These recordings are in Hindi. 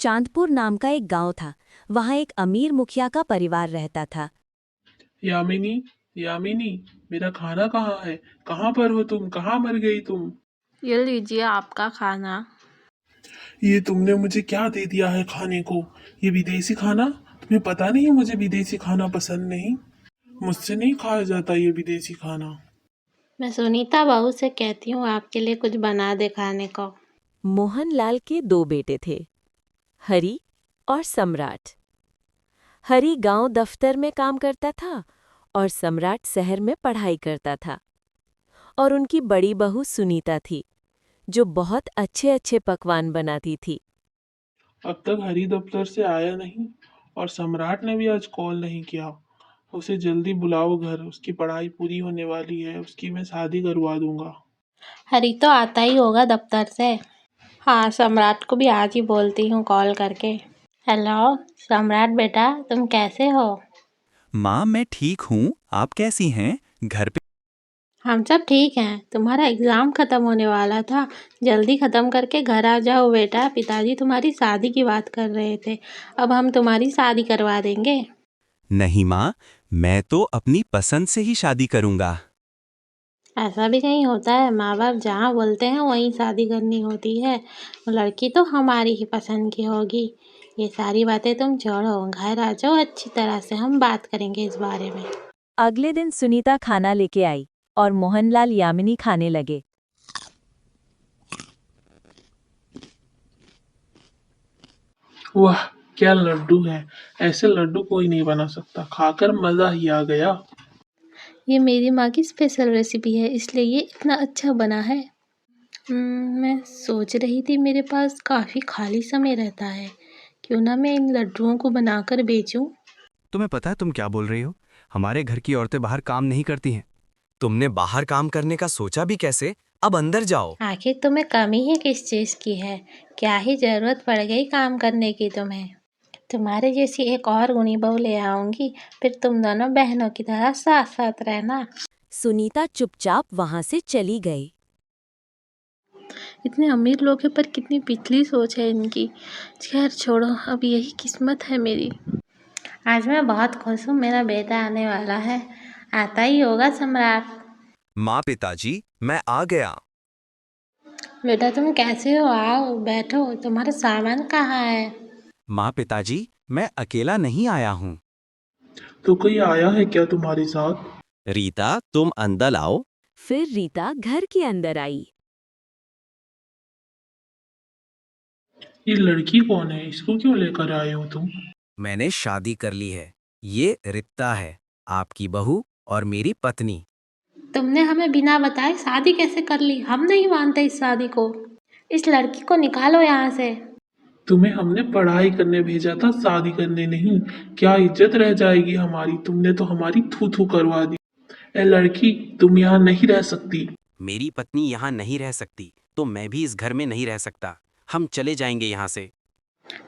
चांदपुर नाम का एक गांव था। वहां एक अमीर मुखिया का परिवार रहता था। यामिनी, यामिनी, मेरा खाना कहाँ है? कहाँ पर हो तुम? कहाँ मर गई तुम? ये लीजिए आपका खाना। ये तुमने मुझे क्या दे दिया है खाने को? ये विदेशी खाना? तुम्हें पता नहीं मुझे विदेशी खाना पसंद नहीं। मुझसे नहीं खाया जाता ये विदेशी खाना। मैं सुनीता बहू से कहती हूँ आपके लिए कुछ बना दे खाने को। मोहनलाल के दो बेटे थे, हरि और सम्राट। हरि गांव दफ्तर में काम करता था और सम्राट शहर में पढ़ाई करता था। और उनकी बड़ी बहू सुनीता थी, जो बहुत अच्छे अच्छे पकवान बनाती थी। अब तक हरी दफ्तर से आया नहीं और सम्राट ने भी आज कॉल नहीं किया। उसे जल्दी बुलाओ घर, उसकी पढ़ाई पूरी होने वाली है, उसकी मैं शादी करवा दूंगा। हरी तो आता ही होगा दफ्तर से। हाँ, सम्राट को भी आज ही बोलती हूँ कॉल करके। हेलो सम्राट बेटा, तुम कैसे हो? माँ, मैं ठीक हूँ। आप कैसी हैं? घर पे हम सब ठीक हैं। तुम्हारा एग्ज़ाम ख़त्म होने वाला था, जल्दी ख़त्म करके घर आ जाओ बेटा। पिताजी तुम्हारी शादी की बात कर रहे थे। अब हम तुम्हारी शादी करवा देंगे। नहीं माँ, मैं तो अपनी पसंद से ही शादी करूँगा। ऐसा भी कहीं होता है? माँ बाप जहाँ बोलते हैं वहीं शादी करनी होती है। लड़की तो हमारी ही पसंद की होगी। ये सारी बातें तुम छोड़ो, घर आ जाओ, अच्छी तरह से हम बात करेंगे इस बारे में। अगले दिन सुनीता खाना लेके आई और मोहनलाल यामिनी खाने लगे। वाह, क्या लड्डू है! ऐसे लड्डू कोई नहीं बना सकता। खाकर मजा ही आ गया। ये मेरी माँ की स्पेशल रेसिपी है, इसलिए ये इतना अच्छा बना है। मैं सोच रही थी मेरे पास काफ़ी खाली समय रहता है, क्यों ना मैं इन लड्डुओं को बनाकर बेचूं। तुम्हें पता है तुम क्या बोल रही हो? हमारे घर की औरतें बाहर काम नहीं करती हैं। तुमने बाहर काम करने का सोचा भी कैसे? अब अंदर जाओ। आखिर तुम्हें कमी ही किस चीज़ की है? क्या ही ज़रूरत पड़ गई काम करने की तुम्हें? तुम्हारे जैसी एक और गुणी बहू ले आऊंगी, फिर तुम दोनों बहनों की तरह साथ साथ रहना। सुनीता चुपचाप वहां से चली गई। इतने अमीर लोग हैं पर कितनी पिछली सोच है इनकी। खैर छोड़ो, अब यही किस्मत है मेरी। आज मैं बहुत खुश हूँ, मेरा बेटा आने वाला है। आता ही होगा सम्राट। माँ, पिताजी, मैं आ गया। बेटा तुम कैसे हो? आओ बैठो, तुम्हारा सामान कहाँ है? माँ, पिताजी, मैं अकेला नहीं आया हूँ। तो कोई आया है क्या तुम्हारे साथ? रीता, तुम अंदर आओ। फिर रीता घर के अंदर आई। ये लड़की कौन है? इसको क्यों लेकर आए हो तुम? मैंने शादी कर ली है। ये रित्ता है, आपकी बहू और मेरी पत्नी। तुमने हमें बिना बताए शादी कैसे कर ली? हम नहीं मानते इस शादी को। इस लड़की को निकालो यहाँ से। तुम्हें हमने पढ़ाई करने भेजा था, शादी करने नहीं। क्या इज्जत रह जाएगी हमारी? तुमने तो हमारी थू थू करवा दी। ए लड़की, तुम यहाँ नहीं रह सकती। मेरी पत्नी यहाँ नहीं रह सकती, तो मैं भी इस घर में नहीं रह सकता। हम चले जाएंगे यहाँ से।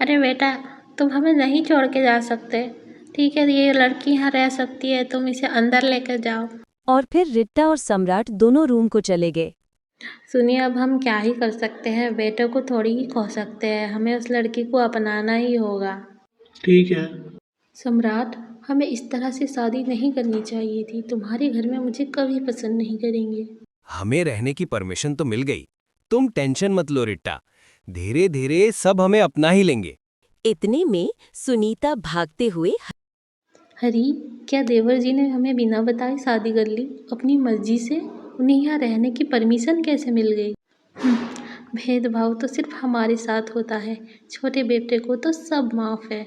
अरे बेटा, तुम हमें नहीं छोड़ के जा सकते। ठीक है, ये लड़की यहाँ रह सकती है, तुम इसे अंदर लेकर जाओ। और फिर रीता और सम्राट दोनों रूम को चले गए। सुनिए, अब हम क्या ही कर सकते हैं? बेटे को थोड़ी ही खो सकते हैं, हमें उस लड़की को अपनाना ही होगा। ठीक है। सम्राट, हमें इस तरह से शादी नहीं करनी चाहिए थी। तुम्हारे घर में मुझे कभी पसंद नहीं करेंगे। हमें रहने की परमिशन तो मिल गई। तुम टेंशन मत लो रिट्टा, धीरे धीरे सब हमें अपना ही लेंगे। इतने में सुनीता भागते हुए हरी, क्या देवर जी ने हमें बिना बताए शादी कर ली? अपनी मर्जी से? उन्हें यहाँ रहने की परमिशन कैसे मिल गई? भेदभाव तो सिर्फ हमारे साथ होता है, छोटे बेटे को तो सब माफ है।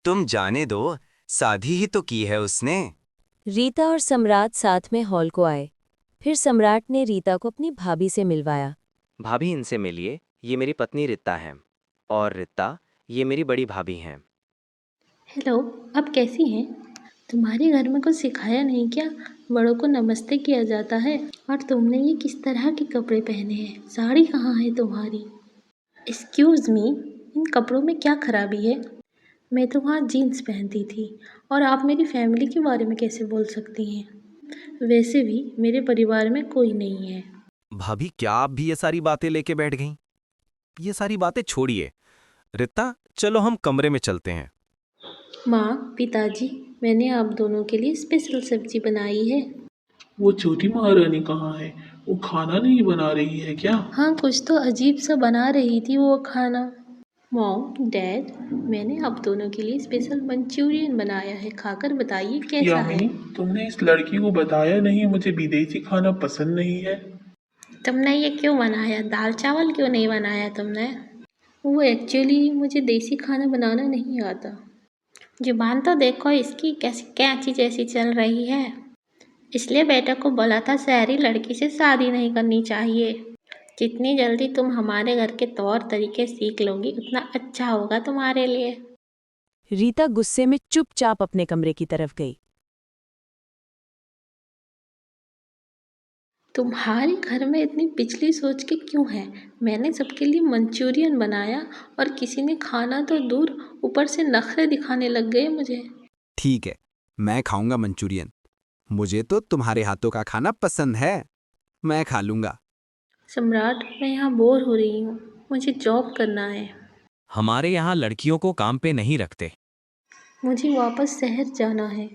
तुम जाने दो, शादी ही तो की है उसने। रीता और सम्राट साथ में हॉल को आए। फिर सम्राट ने रीता को अपनी भाभी से मिलवाया। भाभी, इनसे मिलिए। ये मेरी पत्नी रित्ता है। और रित्ता, ये मेरी बड़ी भाभी हैं। हेलो, आप कैसी हैं? तुम्हारे घर में कुछ सिखाया नहीं क्या? बड़ों को नमस्ते किया जाता है। और तुमने ये किस तरह के कपड़े पहने हैं? साड़ी कहाँ है तुम्हारी? एक्सक्यूज़ मी, इन कपड़ों में क्या खराबी है? मैं तो वहाँ जीन्स पहनती थी, और आप मेरी फैमिली के बारे में कैसे बोल सकती हैं? वैसे भी मेरे परिवार में कोई नहीं है। भाभी, क्या आप भी ये सारी बातें लेके बैठ गईं? ये सारी बातें छोड़िए। रिता, चलो हम कमरे में चलते हैं। माँ, पिताजी, मैंने आप दोनों के लिए स्पेशल सब्जी बनाई है। वो छोटी महारानी कहाँ है? वो खाना नहीं बना रही है क्या? हाँ, कुछ तो अजीब सा बना रही थी वो खाना। मॉम, डैड, मैंने आप दोनों के लिए स्पेशल मंचूरियन बनाया है, खाकर बताइए कैसा है। यामिनी, तुमने इस लड़की को बताया नहीं मुझे विदेशी खाना पसंद नहीं है? तुमने ये क्यों बनाया? दाल चावल क्यों नहीं बनाया तुमने? वो एक्चुअली मुझे देसी खाना बनाना नहीं आता। जुबान तो देखो इसकी कैसी कैंची जैसी चल रही है। इसलिए बेटा को बोला था शहरी लड़की से शादी नहीं करनी चाहिए। जितनी जल्दी तुम हमारे घर के तौर तरीके सीख लोगी उतना अच्छा होगा तुम्हारे लिए। रीता गुस्से में चुपचाप अपने कमरे की तरफ गई। तुम्हारे घर में इतनी पिछली सोच के क्यों है? मैंने सबके लिए मंचूरियन बनाया और किसी ने खाना तो दूर ऊपर से नखरे दिखाने लग गए मुझे। ठीक है, मैं खाऊंगा मंचूरियन। मुझे तो तुम्हारे हाथों का खाना पसंद है, मैं खा लूंगा। सम्राट, मैं यहाँ बोर हो रही हूँ, मुझे जॉब करना है। हमारे यहाँ लड़कियों को काम पे नहीं रखते। मुझे वापस शहर जाना है,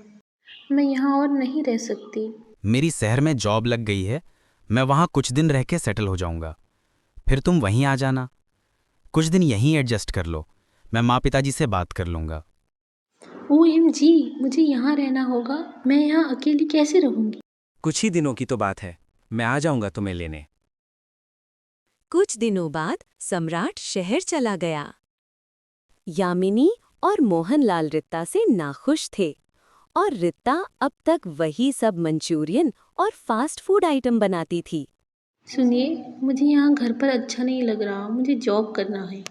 मैं यहाँ और नहीं रह सकती। मेरी शहर में जॉब लग गई है, मैं वहाँ कुछ दिन रह के सेटल हो जाऊंगा। फिर तुम वहीं आ जाना, कुछ दिन यहीं एडजस्ट कर लो, मैं माँ पिताजी से बात कर लूंगा। OMG, मुझे यहाँ रहना होगा, मैं यहाँ अकेली कैसे रहूँगी? कुछ ही दिनों की तो बात है, मैं आ जाऊंगा तुम्हें लेने। कुछ दिनों बाद सम्राट शहर चला गया। यामिनी और मोहनलाल रित्ता से नाखुश थे और रित्ता अब तक वही सब मंचूरियन और फास्ट फूड आइटम बनाती थी। सुनिए, मुझे यहाँ घर पर अच्छा नहीं लग रहा, मुझे जॉब करना है।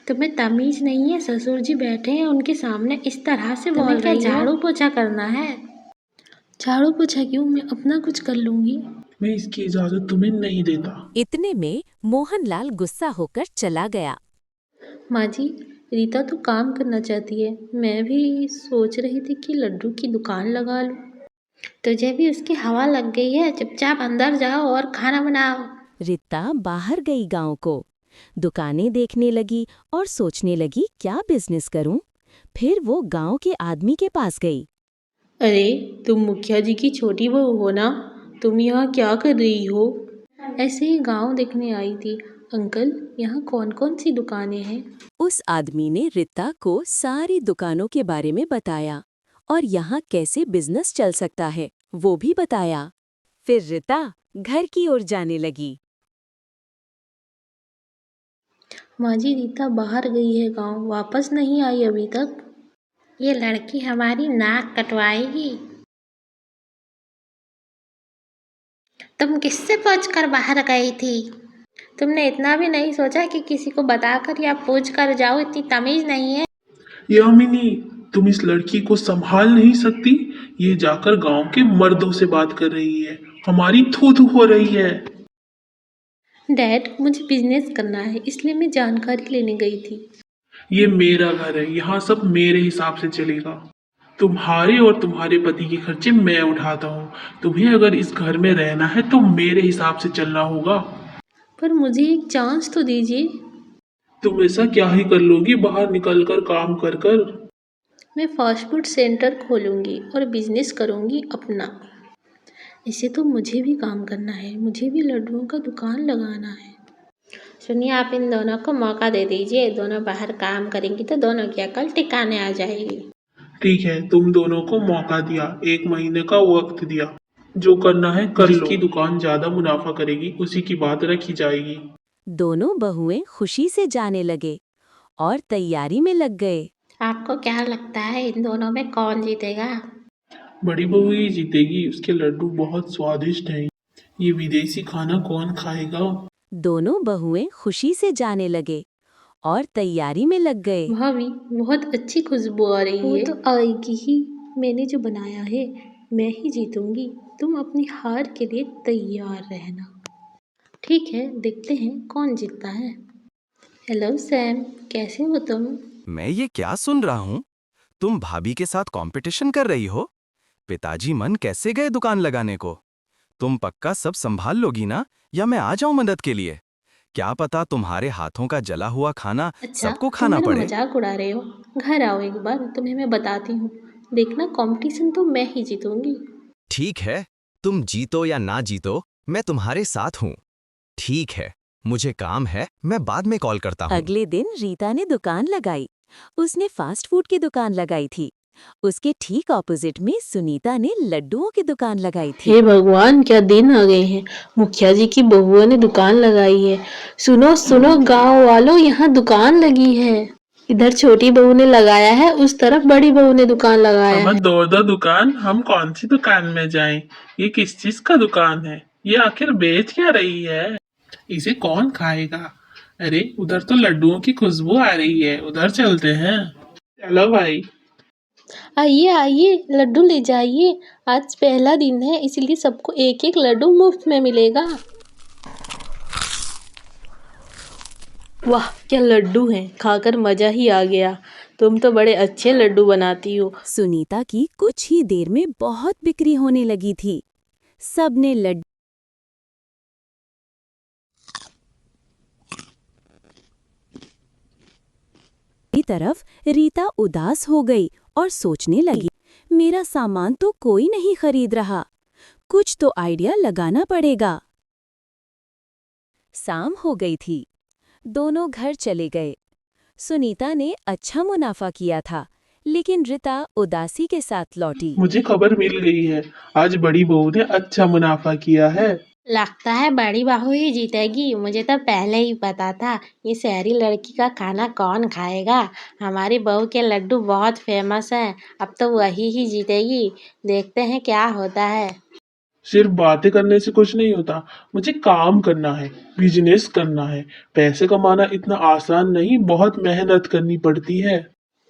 तुम्हें तमीज नहीं है? ससुर जी बैठे हैं, उनके सामने इस तरह से बोल रही हो? झाड़ू पोछा करना है? झाड़ू पोछा क्यों, मैं अपना कुछ कर लूंगी। मैं इसकी इजाजत तुम्हें नहीं देता। इतने में मोहनलाल गुस्सा होकर चला गया। माँ जी, रीता तो काम करना चाहती है, मैं भी सोच रही थी कि लड्डू की दुकान लगा लूं। तुझे भी उसकी हवा लग गई है, चुपचाप अंदर जाओ और खाना बनाओ। रित्ता बाहर गई गांव को, दुकानें देखने लगी और सोचने लगी क्या बिजनेस करूं। फिर वो गांव के आदमी के पास गई। अरे, तुम मुखिया जी की छोटी बहू हो ना? तुम यहाँ क्या कर रही हो? ऐसे ही गांव देखने आई थी। अंकल, यहाँ कौन कौन सी दुकानें हैं? उस आदमी ने रित्ता को सारी दुकानों के बारे में बताया और यहाँ कैसे बिजनेस चल सकता है वो भी बताया। फिर रित्ता घर की ओर जाने लगी। माँ जी, रीता बाहर गई है गांव, वापस नहीं आई अभी तक। ये लड़की हमारी नाक कटवाएगी। तुम किससे पूछकर बाहर गई थी? तुमने इतना भी नहीं सोचा कि किसी को बताकर या पूछ कर जाओ? इतनी तमीज नहीं है। यामिनी, तुम इस लड़की को संभाल नहीं सकती? ये जाकर गांव के मर्दों से बात कर रही है, हमारी थू थू हो रही है। डैड, मुझे बिजनेस करना है, इसलिए मैं जानकारी लेने गई थी। ये मेरा घर है, यहाँ सब मेरे हिसाब से चलेगा। तुम्हारे और तुम्हारे पति के खर्चे मैं उठाता हूँ। तुम्हें अगर इस घर में रहना है तो मेरे हिसाब से चलना होगा। पर मुझे एक चांस तो दीजिए। तुम ऐसा क्या ही कर लोगी बाहर निकल कर काम कर कर? मैं फास्ट फूड सेंटर खोलूंगी और बिजनेस करूंगी अपना। इसे तो मुझे भी काम करना है, मुझे भी लड्डुओं का दुकान लगाना है। सुनिए, आप इन दोनों को मौका दे दीजिए, दोनों बाहर काम करेंगी तो दोनों की अकल ठिकाने आ जाएगी। ठीक है, तुम दोनों को मौका दिया, 1 महीने का वक्त दिया, जो करना है कर लो। जिसकी दुकान ज्यादा मुनाफा करेगी उसी की बात रखी जाएगी। दोनों बहुएं खुशी से जाने लगे और तैयारी में लग गए। आपको क्या लगता है इन दोनों में कौन जीतेगा? बड़ी बहू ही जीतेगी, उसके लड्डू बहुत स्वादिष्ट हैं। ये विदेशी खाना कौन खाएगा? दोनों बहुएं खुशी से जाने लगे और तैयारी में लग गए। भाभी, बहुत अच्छी खुशबू आ रही है। वो तो आएगी ही, मैंने जो बनाया है मैं ही जीतूंगी। तुम अपनी हार के लिए तैयार रहना। ठीक है, देखते हैं कौन जीतता है। हेलो सैम, कैसे हो तुम? मैं ये क्या सुन रहा हूँ? तुम भाभी के साथ कंपटीशन कर रही हो? पिताजी मन कैसे गए दुकान लगाने को? तुम पक्का सब संभाल लोगी ना, या मैं आ जाऊं मदद के लिए? क्या पता तुम्हारे हाथों का जला हुआ खाना अच्छा, सबको तुम खाना मेरा पड़े। मजाक उड़ा रहे हो। घर आओ एक बार, तुम्हें मैं बताती हूँ। देखना, कंपटीशन तो मैं ही जीतूंगी। ठीक है, तुम जीतो या ना जीतो, मैं तुम्हारे साथ हूँ। ठीक है, मुझे काम है, मैं बाद में कॉल करता हूँ। अगले दिन रीता ने दुकान लगाई। उसने फास्ट फूड की दुकान लगाई थी। उसके ठीक ऑपोजिट में सुनीता ने लड्डुओं की दुकान लगाई थी। हे भगवान, क्या दिन आ गए हैं। मुखिया जी की बहुओं ने दुकान लगाई है। सुनो सुनो गांव वालों, यहाँ दुकान लगी है। इधर छोटी बहू ने लगाया है, उस तरफ बड़ी बहू ने दुकान लगाया हम है। दो दुकान, हम कौन सी दुकान में जाएं? ये किस चीज का दुकान है? ये आखिर बेच क्या रही है? इसे कौन खाएगा? अरे उधर तो लड्डुओं की खुशबू आ रही है, उधर चलते हैं। चलो भाई। आइए आइए, लड्डू ले जाइए। आज पहला दिन है, इसलिए सबको एक एक लड्डू मुफ्त में मिलेगा। वाह, क्या लड्डू हैं, खाकर मजा ही आ गया। तुम तो बड़े अच्छे लड्डू बनाती हो। सुनीता की कुछ ही देर में बहुत बिक्री होने लगी थी। सबने लड्डू की तरफ रीता उदास हो गई और सोचने लगी, मेरा सामान तो कोई नहीं खरीद रहा। कुछ तो आइडिया लगाना पड़ेगा। शाम हो गई थी। दोनों घर चले गए। सुनीता ने अच्छा मुनाफा किया था, लेकिन रीता उदासी के साथ लौटी। मुझे खबर मिल गई है, आज बड़ी बहू ने अच्छा मुनाफा किया है। लगता है बड़ी बहू ही जीतेगी। मुझे तो पहले ही पता था। ये शहरी लड़की का खाना कौन खाएगा। हमारी बहू के लड्डू बहुत फेमस हैं। अब तो वही ही जीतेगी। देखते हैं क्या होता है। सिर्फ बातें करने से कुछ नहीं होता, मुझे काम करना है, बिजनेस करना है। पैसे कमाना इतना आसान नहीं, बहुत मेहनत करनी पड़ती है।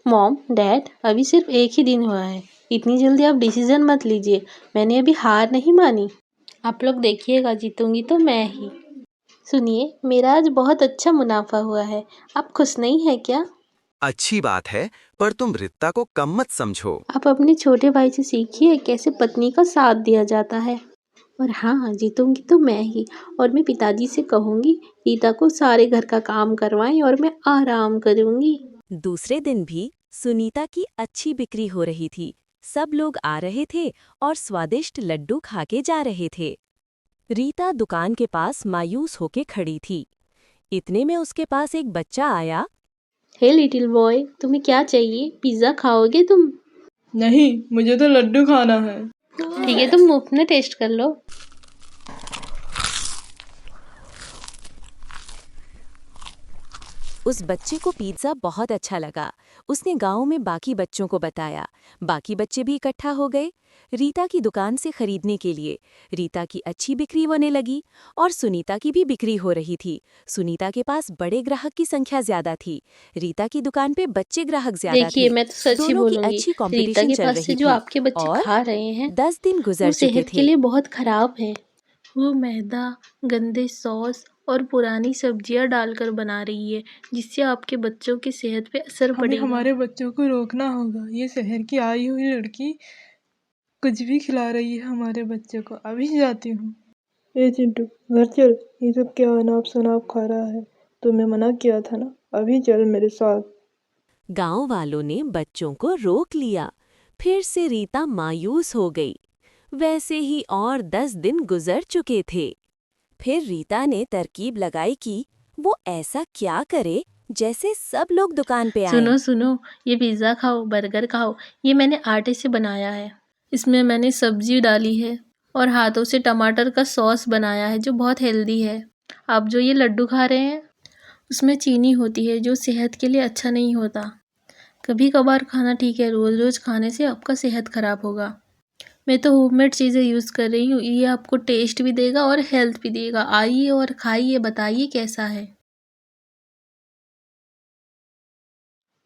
मॉम, डैड, अभी सिर्फ एक ही दिन हुआ है। इतनी जल्दी आप डिसीजन मत लीजिए। मैंने अभी हार नहीं मानी। आप लोग देखिएगा, जीतूंगी तो मैं ही। सुनिए, मेरा आज बहुत अच्छा मुनाफा हुआ है। आप खुश नहीं है क्या? अच्छी बात है, पर तुम रित्ता को कम मत समझो। आप अपने छोटे भाई से सीखिए कैसे पत्नी का साथ दिया जाता है। और हाँ, जीतूंगी तो मैं ही। और मैं पिताजी से कहूंगी रीता को सारे घर का काम करवाएं और मैं आराम करूंगी। दूसरे दिन भी सुनीता की अच्छी बिक्री हो रही थी। सब लोग आ रहे थे और स्वादिष्ट लड्डू खाके जा रहे थे। रीता दुकान के पास मायूस होके खड़ी थी। इतने में उसके पास एक बच्चा आया। हे लिटिल बॉय, तुम्हें क्या चाहिए? पिज्जा खाओगे तुम? नहीं, मुझे तो लड्डू खाना है। ठीक है, तुम मुफ्त में टेस्ट कर लो। उस बच्चे को पिज्जा बहुत अच्छा लगा। उसने गांव में बाकी बच्चों को बताया। बाकी बच्चे भी इकट्ठा हो गए रीता की दुकान से खरीदने के लिए। रीता की अच्छी बिक्री होने लगी और सुनीता की भी बिक्री हो रही थी। सुनीता के पास बड़े ग्राहक की संख्या ज्यादा थी। रीता की दुकान पे बच्चे ग्राहक ज्यादा थे। देखिए, मैं तो सच ही दोनों की बोलूंगी। अच्छी रीता कंपटीशन के चल पास रही से जो थी आपके बच्चे और खा रहे हैं 10 दिन वो गुजर चुके सेहत के थे। लिए बहुत खराब है। वो मैदा, गंदे सॉस और पुरानी सब्जियां डालकर बना रही है, जिससे आपके बच्चों की सेहत पे असर हमें पड़ेगा। हमारे बच्चों को रोकना होगा। ये शहर की आई हुई लड़की कुछ भी खिला रही है हमारे बच्चे को। अभी जाती हूँ। ए चिंटू, घर चल। ये सब क्या अनाप शनाप खा रहा है? तुम्हें मना किया था ना, अभी चल मेरे साथ। गांव वालों ने बच्चों को रोक लिया। फिर से रीता मायूस हो गई। वैसे ही और 10 दिन गुजर चुके थे। फिर रीता ने तरकीब लगाई कि वो ऐसा क्या करे जैसे सब लोग दुकान पे आए। सुनो सुनो, ये पिज़्ज़ा खाओ, बर्गर खाओ। ये मैंने आटे से बनाया है। इसमें मैंने सब्जी डाली है और हाथों से टमाटर का सॉस बनाया है, जो बहुत हेल्दी है। आप जो ये लड्डू खा रहे हैं, उसमें चीनी होती है, जो सेहत के लिए अच्छा नहीं होता। कभी कभार खाना ठीक है, रोज़ रोज़ खाने से आपका सेहत खराब होगा। मैं तो होममेड चीज़ें यूज़ कर रही हूँ। ये आपको टेस्ट भी देगा और हेल्थ भी देगा। आइए और खाइए, बताइए कैसा है।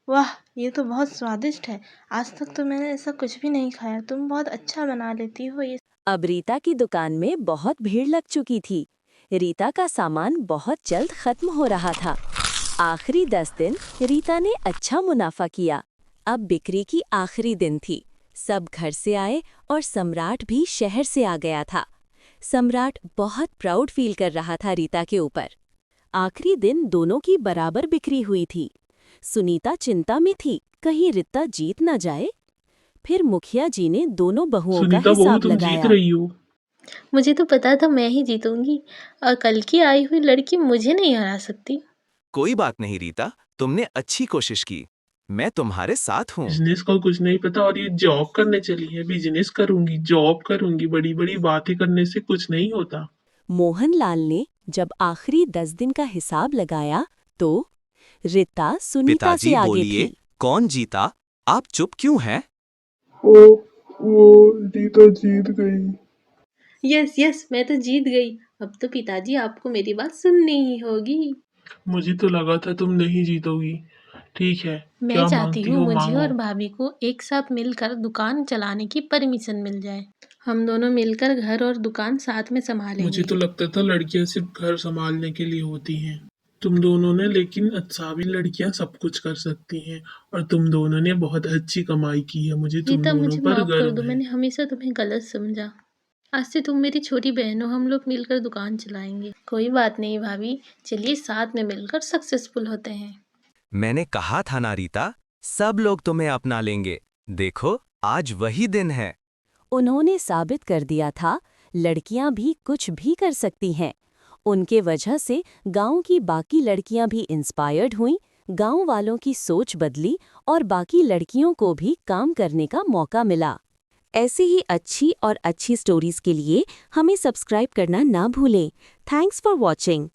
वाह, ये तो बहुत स्वादिष्ट है। आज तक तो मैंने ऐसा कुछ भी नहीं खाया। तुम बहुत अच्छा बना लेती हो ये। अब रीता की दुकान में बहुत भीड़ लग चुकी थी। रीता का सामान बहुत जल्द खत्म हो रहा था। आखिरी 10 दिन रीता ने अच्छा मुनाफा किया। अब बिक्री की आखिरी दिन थी। सब घर से आए और सम्राट भी शहर से आ गया था। सम्राट बहुत प्राउड फील कर रहा था रीता के ऊपर। आखिरी दिन दोनों की बराबर बिखरी हुई थी। सुनीता चिंता में थी, कहीं रिता जीत न जाए। फिर मुखिया जी ने दोनों बहुओं का सुनीता बहू हिसाब तुम जीत लगाया। रही हो। मुझे तो पता था मैं ही जीतूंगी और कल की आई हुई लड़की मुझे नहीं हरा सकती। कोई बात नहीं रीता, तुमने अच्छी कोशिश की। मैं तुम्हारे साथ हूँ। बिजनेस का कुछ नहीं पता और ये जॉब करने चली है। बिजनेस करूंगी, जॉब करूंगी, बड़ी बड़ी बातें करने से कुछ नहीं होता। मोहनलाल ने जब आखिरी 10 दिन का हिसाब लगाया तो रिता सुनीता से पिताजी आगे बोलिए, थी। कौन जीता? आप चुप क्यों हैं? वो रीता जीत गई। यस यस, मैं तो जीत गई। अब तो पिताजी आपको मेरी बात सुननी ही होगी। मुझे तो लगा था तुम नहीं जीतोगी। ठीक है, मैं क्या चाहती मांगती हूँ हो मुझे मांगो। और भाभी को एक साथ मिलकर दुकान चलाने की परमिशन मिल जाए। हम दोनों मिलकर घर और दुकान साथ में संभालेंगे। मुझे तो लगता था लड़कियां सिर्फ घर संभालने के लिए होती हैं। तुम दोनों ने लेकिन अच्छा भी लड़कियां सब कुछ कर सकती हैं और तुम दोनों ने बहुत अच्छी कमाई की है। मुझे तुम रीता, दोनों मुझे पर माफ कर गर्व दो, है। मैंने हमेशा तुम्हें गलत समझा। आज से तुम मेरी छोटी बहन हो, हम लोग मिलकर दुकान चलाएंगे। कोई बात नहीं भाभी, चलिए साथ में मिलकर सक्सेसफुल होते हैं। मैंने कहा था ना रीता, सब लोग तुम्हें अपना लेंगे। देखो, आज वही दिन है। उन्होंने साबित कर दिया था लड़कियां भी कुछ भी कर सकती हैं। उनके वजह से गांव की बाकी लड़कियां भी इंस्पायर्ड हुईं, गांव वालों की सोच बदली और बाकी लड़कियों को भी काम करने का मौका मिला। ऐसी ही अच्छी और अच्छी स्टोरीज के लिए हमें सब्सक्राइब करना ना भूलें। Thanks for watching.